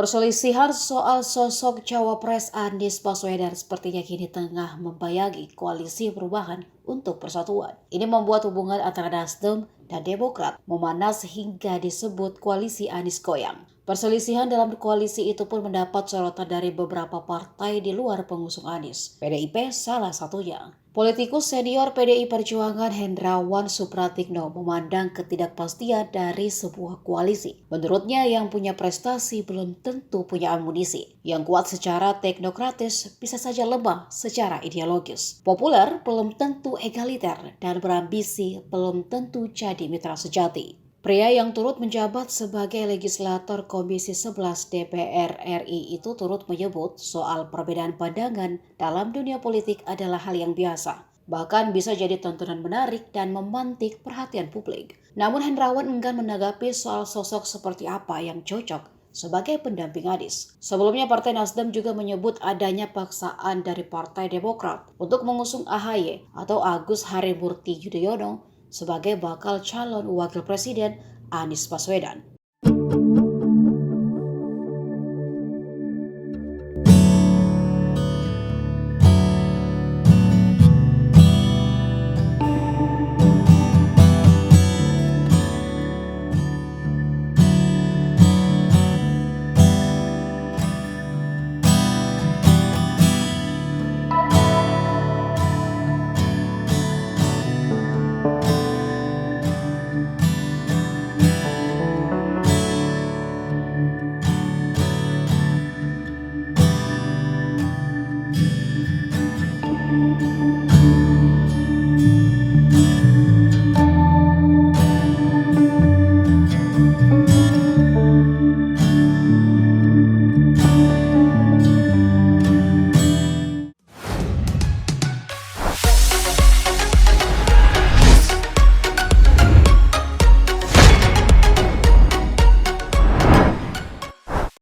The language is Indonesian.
Perselisihan soal sosok cawapres Anies Baswedan sepertinya kini tengah membayangi koalisi perubahan untuk persatuan. Ini membuat hubungan antara Nasdem dan Demokrat memanas hingga disebut koalisi Anies goyang. Perselisihan dalam koalisi itu pun mendapat sorotan dari beberapa partai di luar pengusung Anies. PDIP salah satunya. Politikus senior PDI Perjuangan Hendrawan Supratikno memandang ketidakpastian dari sebuah koalisi. Menurutnya yang punya prestasi belum tentu punya amunisi. Yang kuat secara teknokratis bisa saja lemah secara ideologis. Populer belum tentu egaliter dan berambisi belum tentu jadi mitra sejati. Pria yang turut menjabat sebagai legislator Komisi 11 DPR RI itu turut menyebut soal perbedaan pandangan dalam dunia politik adalah hal yang biasa. Bahkan bisa jadi tontonan menarik dan memantik perhatian publik. Namun Hendrawan enggan menanggapi soal sosok seperti apa yang cocok sebagai pendamping Anies. Sebelumnya Partai Nasdem juga menyebut adanya paksaan dari Partai Demokrat untuk mengusung AHY atau Agus Harimurti Yudhoyono sebagai bakal calon wakil presiden Anies Baswedan.